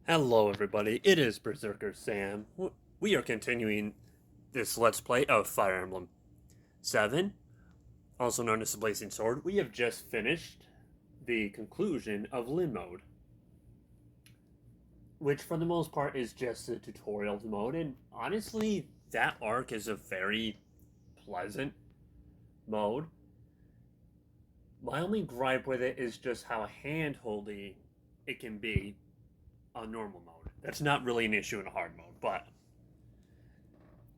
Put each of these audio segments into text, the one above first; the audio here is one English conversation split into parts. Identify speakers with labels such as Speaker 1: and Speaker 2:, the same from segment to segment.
Speaker 1: Hello, everybody. It is Berserker Sam. We are continuing this Let's Play of Fire Emblem 7, also known as the Blazing Sword. We have just finished the conclusion of Lin mode, which for the most part is just a tutorial mode, and honestly, that arc is a very pleasant mode. My only gripe with it is just how handholdy it can be on normal mode. That's not really an issue in hard mode, but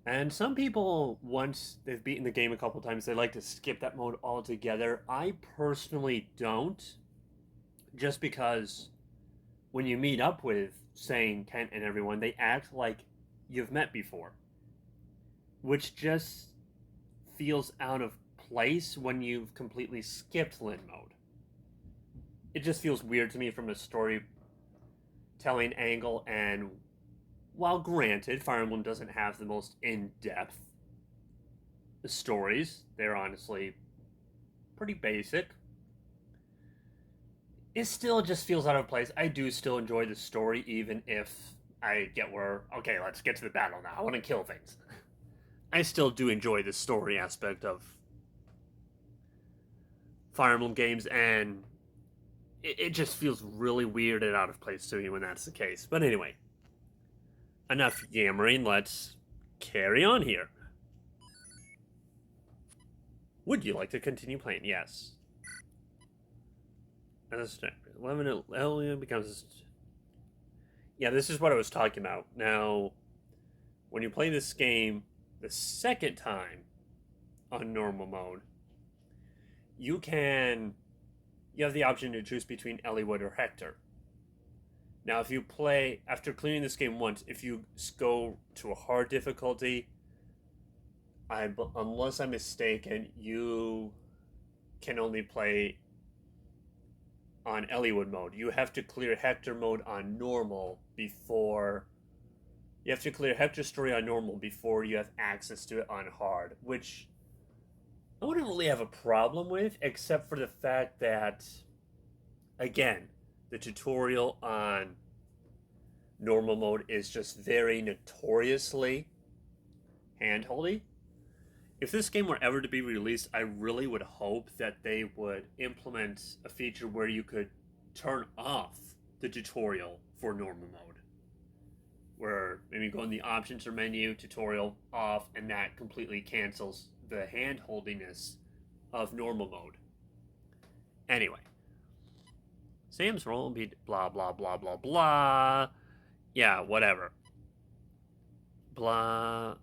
Speaker 1: and some people, once they've beaten the game a couple times, they like to skip that mode altogether. I personally don't, just because when you meet up with, saying, Kent and everyone, they act like you've met before, which just feels out of place when you've completely skipped Lin mode. It just feels weird to me from a storytelling angle, and while granted, Fire Emblem doesn't have the most in-depth stories, they're honestly pretty basic. It still just feels out of place. I do still enjoy the story, even if I get where, okay, let's get to the battle now. I want to kill things. I still do enjoy the story aspect of Fire Emblem games, and it just feels really weird and out of place to me when that's the case. But anyway, enough yammering. Let's carry on here. Would you like to continue playing? Yes. As 11 becomes. Yeah, this is what I was talking about. Now, when you play this game the second time on normal mode, you have the option to choose between Eliwood or Hector. Now, if you play after clearing this game once, if you go to a hard difficulty, unless I'm mistaken, you can only play on Eliwood mode. You have to clear Hector mode on normal before. You have to clear Hector's story on normal before you have access to it on hard, which I wouldn't really have a problem with, except for the fact that, again, the tutorial on normal mode is just very notoriously handholdy. If this game were ever to be released, I really would hope that they would implement a feature where you could turn off the tutorial for normal mode. Where maybe go in the options or menu, tutorial off, and that completely cancels the handholdiness of normal mode. Anyway, Sam's role be blah blah blah blah blah. Yeah, whatever. Blah.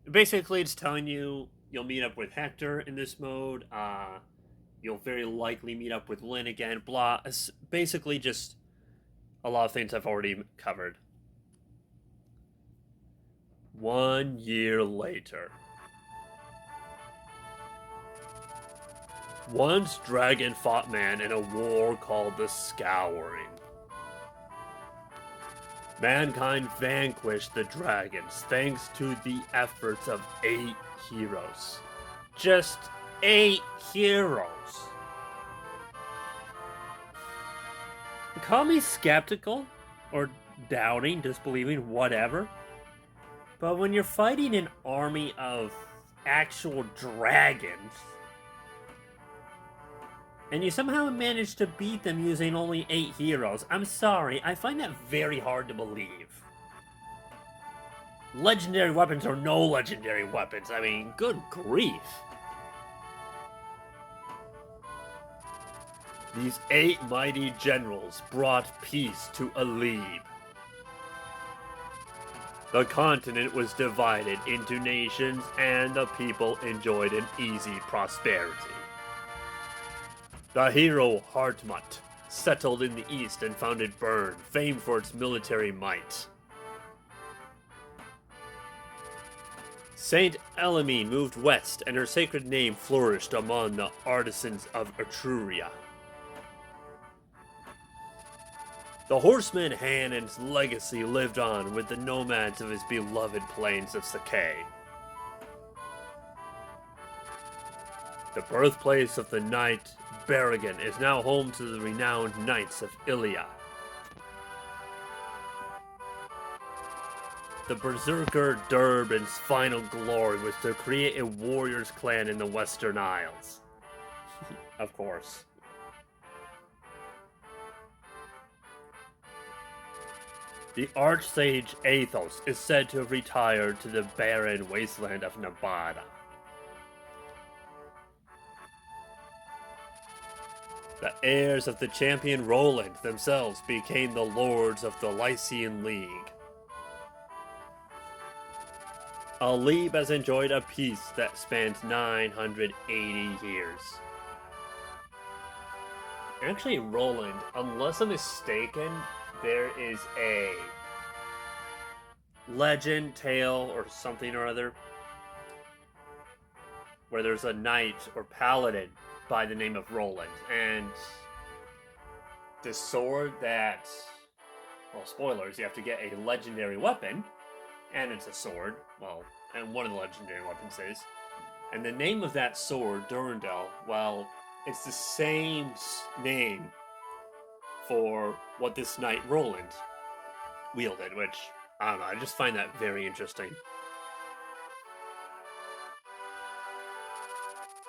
Speaker 1: Basically, it's telling you you'll meet up with Hector in this mode. You'll very likely meet up with Lyn again. Blah. It's basically, just a lot of things I've already covered. 1 year later. Once dragon fought man in a war called the Scouring. Mankind vanquished the dragons thanks to the efforts of 8 heroes. Just 8 heroes. Call me skeptical or doubting, disbelieving, whatever. But when you're fighting an army of actual dragons, and you somehow manage to beat them using only 8 heroes, I'm sorry, I find that very hard to believe. Legendary weapons or no legendary weapons, I mean, good grief. These 8 mighty generals brought peace to Elibe. The continent was divided into nations, and the people enjoyed an easy prosperity. The hero Hartmut settled in the east and founded Bern, famed for its military might. Saint Elibe moved west, and her sacred name flourished among the artisans of Etruria. The horseman Hanon's legacy lived on with the nomads of his beloved plains of Sakai. The birthplace of the knight Berrigan is now home to the renowned Knights of Ilia. The Berserker Durban's final glory was to create a warriors clan in the Western Isles. Of course. The Archsage Athos is said to have retired to the barren wasteland of Nevada. The heirs of the champion Roland themselves became the lords of the Lycian League. Elibe has enjoyed a peace that spans 980 years. Actually, Roland, unless I'm mistaken, there is a legend, tale, or something or other where there's a knight or paladin by the name of Roland, and the sword that, well, spoilers, you have to get a legendary weapon, and it's a sword, well, and one of the legendary weapons is, and the name of that sword, Durandal, well, it's the same name for what this knight Roland wielded, which, I don't know, I just find that very interesting.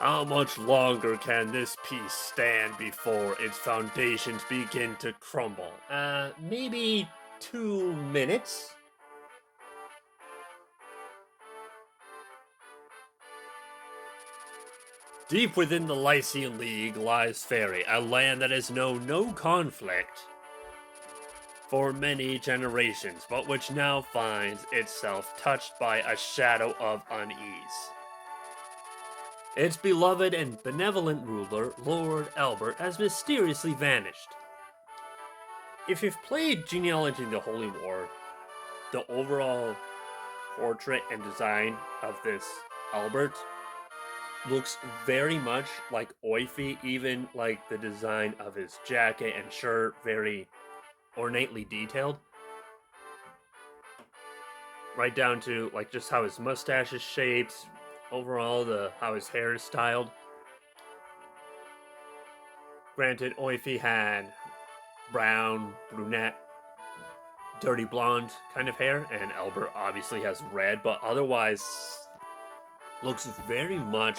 Speaker 1: How much longer can this piece stand before its foundations begin to crumble? Maybe 2 minutes? Deep within the Lycian League lies Faerie, a land that has known no conflict for many generations, but which now finds itself touched by a shadow of unease. Its beloved and benevolent ruler, Lord Albert, has mysteriously vanished. If you've played Genealogy of the Holy War, the overall portrait and design of this Albert looks very much like Oifi, even like the design of his jacket and shirt, very ornately detailed. Right down to like just how his mustache is shaped, overall how his hair is styled. Granted, Oifi had brown, brunette, dirty blonde kind of hair, and Albert obviously has red, but otherwise looks very much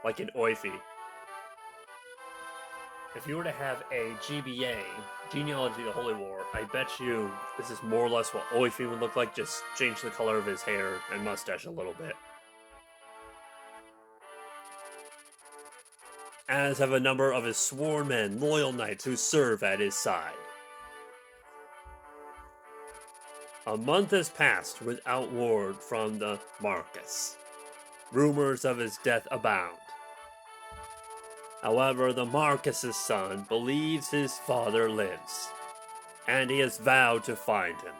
Speaker 1: like an Oifi. If you were to have a GBA, Genealogy of the Holy War, I bet you this is more or less what Oifi would look like, just change the color of his hair and mustache a little bit. As have a number of his sworn men, loyal knights who serve at his side. A month has passed without word from the Marcus. Rumors of his death abound. However, the Marcus's son believes his father lives, and he has vowed to find him.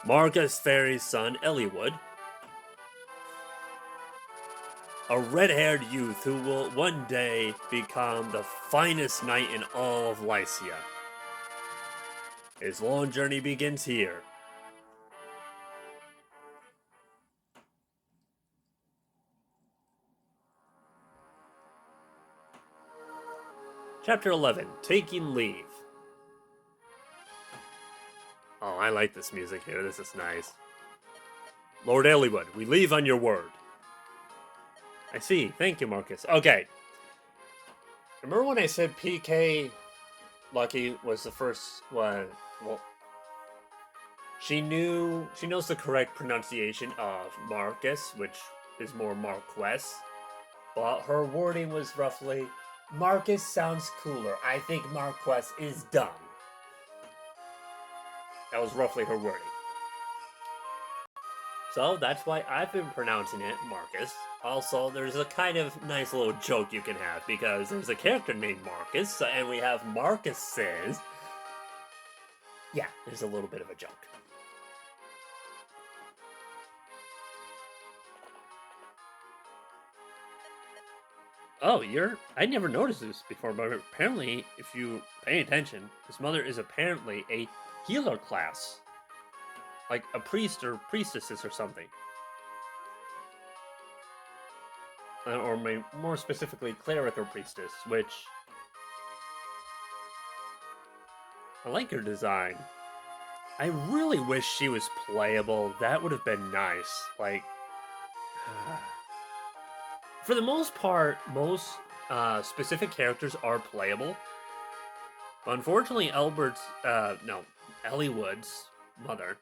Speaker 1: Marcus Faerie's son, Eliwood, a red-haired youth who will one day become the finest knight in all of Lycia. His long journey begins here. Chapter 11, Taking Leave. Oh, I like this music here. This is nice. Lord Eliwood, we leave on your word. I see. Thank you, Marcus. Okay. Remember when I said PKLucky was the first one? Well, she knows the correct pronunciation of Marcus, which is more Marquess. But her wording was roughly, Marcus sounds cooler. I think Marquess is dumb. That was roughly her wording. So that's why I've been pronouncing it Marcus. Also, there's a kind of nice little joke you can have, because there's a character named Marcus, and we have Marcus says. Yeah, there's a little bit of a joke. Oh, I never noticed this before, but apparently, if you pay attention, his mother is apparently a healer class. Like a priest or priestesses or something. or more specifically, cleric or priestess, which I like her design. I really wish she was playable. That would have been nice. Like, for the most part, most specific characters are playable. But unfortunately, Eliwood's mother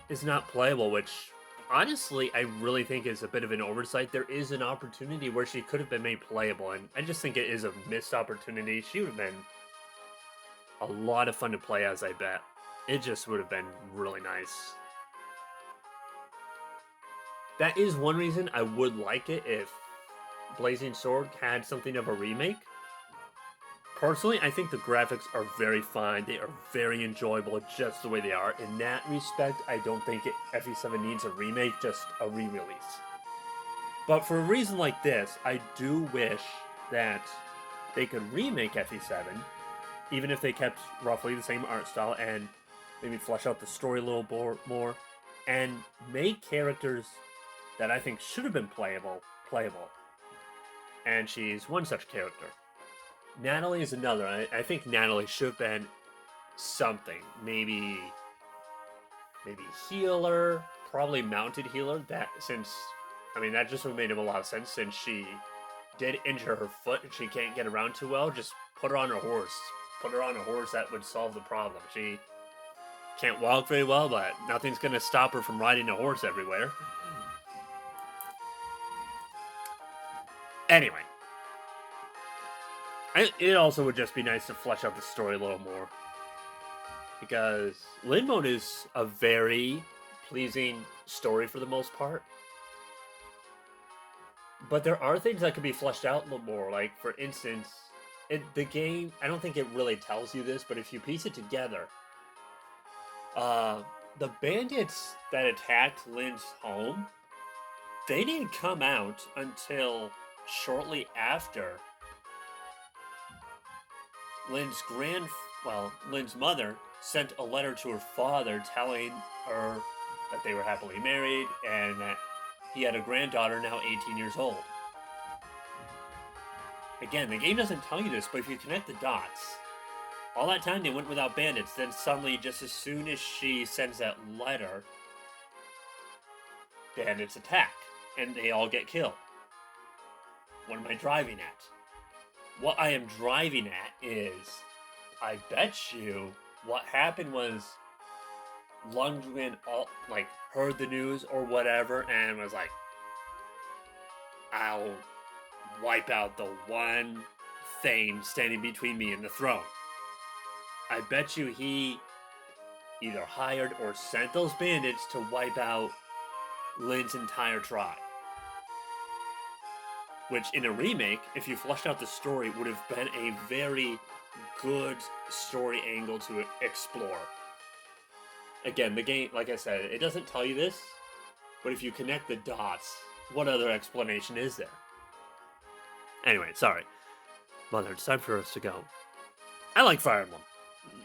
Speaker 1: is not playable, which honestly I really think is a bit of an oversight. There is an opportunity where she could have been made playable, and I just think it is a missed opportunity. She would have been a lot of fun to play as, I bet. It just would have been really nice. That is one reason I would like it if Blazing Sword had something of a remake. Personally, I think the graphics are very fine. They are very enjoyable just the way they are. In that respect, I don't think FE7 needs a remake, just a re-release. But for a reason like this, I do wish that they could remake FE7, even if they kept roughly the same art style and maybe flesh out the story a little more, and make characters that I think should have been playable. And she's one such character. Natalie is another. I think Natalie should have been something. Maybe healer, probably mounted healer. That just would have made him a lot of sense since she did injure her foot and she can't get around too well. Just put her on her horse. Put her on a horse, that would solve the problem. She can't walk very well, but nothing's going to stop her from riding a horse everywhere. Anyway. It also would just be nice to flesh out the story a little more. Because Lin Mode is a very pleasing story for the most part. But there are things that could be fleshed out a little more. Like, for instance, the game, I don't think it really tells you this, but if you piece it together, the bandits that attacked Lin's home, they didn't come out until shortly after Lin's mother sent a letter to her father telling her that they were happily married and that he had a granddaughter now 18 years old. Again, the game doesn't tell you this, but if you connect the dots, all that time they went without bandits, then suddenly, just as soon as she sends that letter, bandits attack, and they all get killed. What am I driving at? What I am driving at is, I bet you what happened was Lundgren heard the news or whatever and was like, I'll wipe out the one thing standing between me and the throne. I bet you he either hired or sent those bandits to wipe out Lin's entire tribe. Which, in a remake, if you fleshed out the story, would have been a very good story angle to explore. Again, the game, like I said, it doesn't tell you this, but if you connect the dots, what other explanation is there? Anyway, sorry. Mother, it's time for us to go. I like Fire Emblem.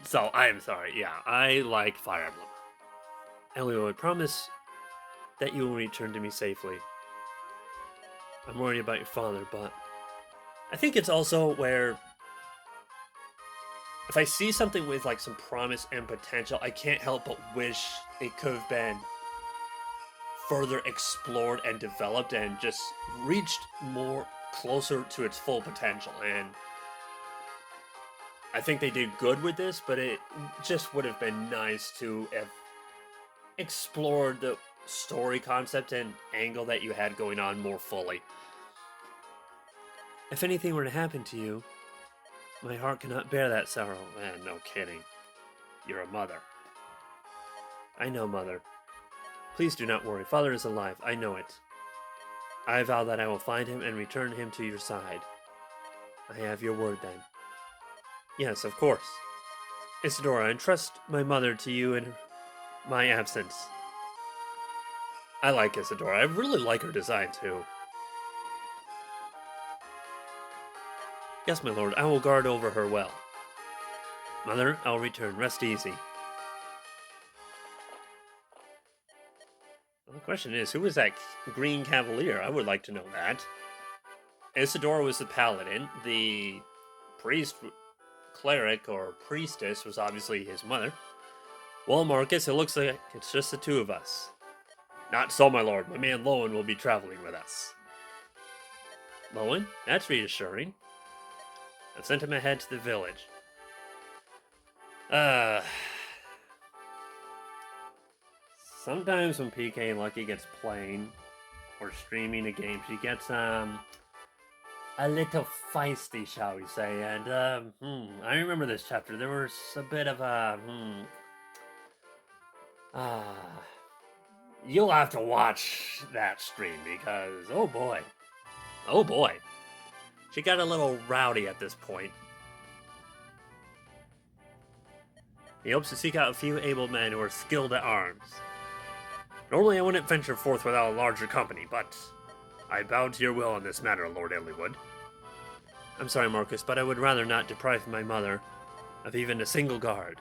Speaker 1: So, I am sorry. Yeah, I like Fire Emblem. Eliwood, promise that you will return to me safely. I'm worried about your father, but I think it's also where if I see something with some promise and potential, I can't help but wish it could have been further explored and developed and just reached more closer to its full potential. And I think they did good with this, but it just would have been nice to have explored the story concept and angle that you had going on more fully. If anything were to happen to you, my heart cannot bear that sorrow. No kidding. You're a mother. I know, Mother. Please do not worry. Father is alive. I know it. I vow that I will find him and return him to your side. I have your word, then. Yes, of course. Isadora, I entrust my mother to you in my absence. I like Isadora. I really like her design, too. Yes, my lord, I will guard over her well. Mother, I will return. Rest easy. Well, the question is, who was that green cavalier? I would like to know that. Isidore was the paladin. The priest, cleric, or priestess was obviously his mother. Well, Marcus, it looks like it's just the two of us. Not so, my lord. My man Lowen will be traveling with us. Lowen? That's reassuring. I've sent him ahead to the village. Sometimes when PKLucky gets playing or streaming a game, she gets a little feisty, shall we say. And I remember this chapter. There was a bit of a you'll have to watch that stream because oh boy, she got a little rowdy at this point. He hopes to seek out a few able men who are skilled at arms. Normally I wouldn't venture forth without a larger company, but I bow to your will in this matter, Lord Eliwood. I'm sorry, Marcus, but I would rather not deprive my mother of even a single guard.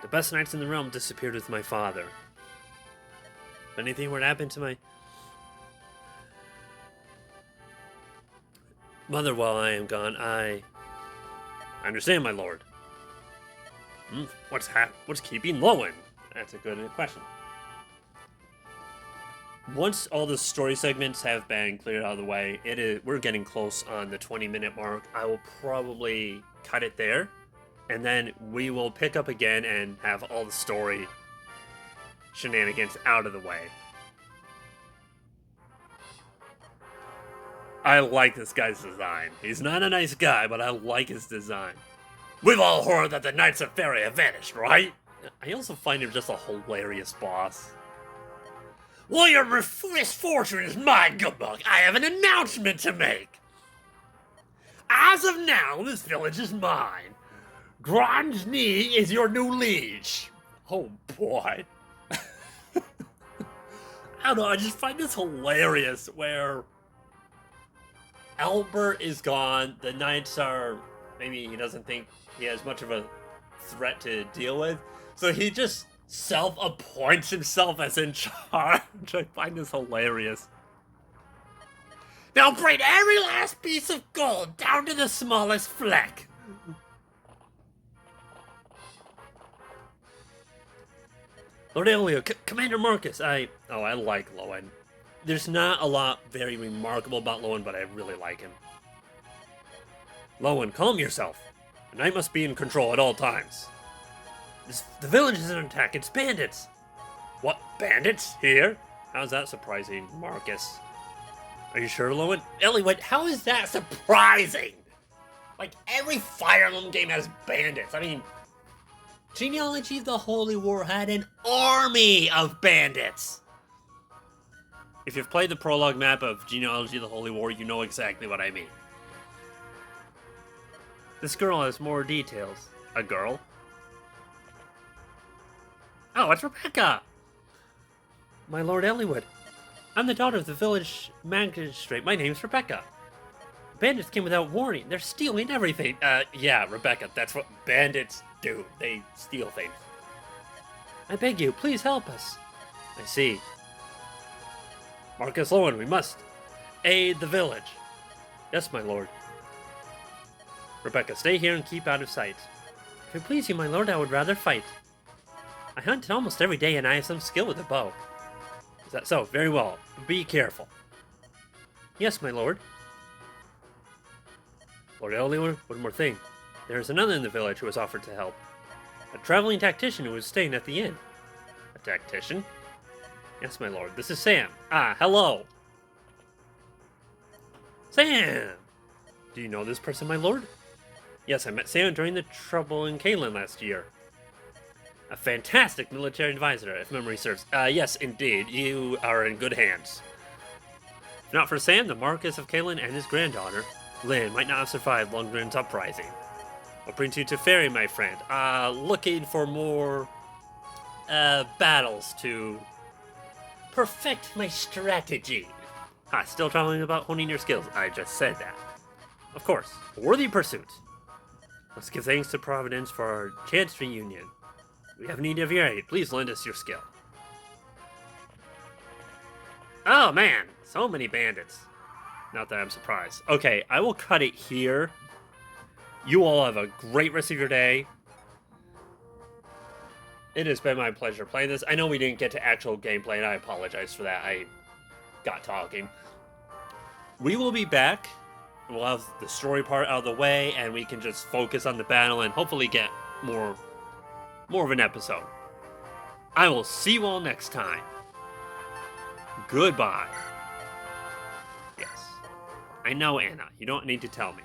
Speaker 1: The best knights in the realm disappeared with my father. If anything were to happen to my mother while I am gone, I understand, my lord. What's keeping Lowen? That's a good question. Once all the story segments have been cleared out of the way, we're getting close on the 20-minute mark. I will probably cut it there, and then we will pick up again and have all the story shenanigans out of the way. I like this guy's design. He's not a nice guy, but I like his design. We've all heard that the Knights of Fairy have vanished, right? I also find him just a hilarious boss. Well, your misfortune is mine, good luck. I have an announcement to make. As of now, this village is mine. Grand's Knee is your new liege. Oh, boy. I don't know, I just find this hilarious, where Albert is gone, the knights are... Maybe he doesn't think he has much of a threat to deal with, so he just self-appoints himself as in charge. I find this hilarious. Now bring every last piece of gold down to the smallest fleck. Lord Eliwood, Commander Marcus, I like Lowen. There's not a lot very remarkable about Lowen, but I really like him. Lowen, calm yourself. The knight must be in control at all times. The village is under attack. It's bandits. What? Bandits? Here? How's that surprising, Marcus? Are you sure, Lowen? Eliwood, how is that surprising? Like, every Fire Emblem game has bandits. I mean, Genealogy of the Holy War had an army of bandits. If you've played the prologue map of Genealogy of the Holy War, you know exactly what I mean. This girl has more details. A girl? Oh, it's Rebecca! My Lord Eliwood. I'm the daughter of the village magistrate. My name's Rebecca. The bandits came without warning. They're stealing everything. Yeah, Rebecca, that's what bandits do. They steal things. I beg you, please help us. I see. Marcus Lowen, we must aid the village. Yes, my lord. Rebecca, stay here and keep out of sight. If it please you, my lord, I would rather fight. I hunt almost every day and I have some skill with a bow. Is that so? Very well. Be careful. Yes, my lord. Lord Eliwood, one more thing. There is another in the village who has offered to help. A traveling tactician who is staying at the inn. A tactician? Yes, my lord. This is Sam. Ah, hello. Sam! Do you know this person, my lord? Yes, I met Sam during the trouble in Caelan last year. A fantastic military advisor, if memory serves. Yes, indeed. You are in good hands. If not for Sam, the Marquis of Caelan and his granddaughter, Lynn, might not have survived Lundgren's uprising. What brings you to Ferry, my friend? Looking for more, battles to perfect my strategy. Still traveling about honing your skills. I just said that. Of course, a worthy pursuit. Let's give thanks to Providence for our chance reunion. We have need of your aid. Please lend us your skill. Oh man, so many bandits. Not that I'm surprised. Okay, I will cut it here. You all have a great rest of your day. It has been my pleasure playing this. I know we didn't get to actual gameplay, and I apologize for that. I got talking. We will be back. We'll have the story part out of the way, and we can just focus on the battle and hopefully get more of an episode. I will see you all next time. Goodbye. Yes. I know, Anna. You don't need to tell me.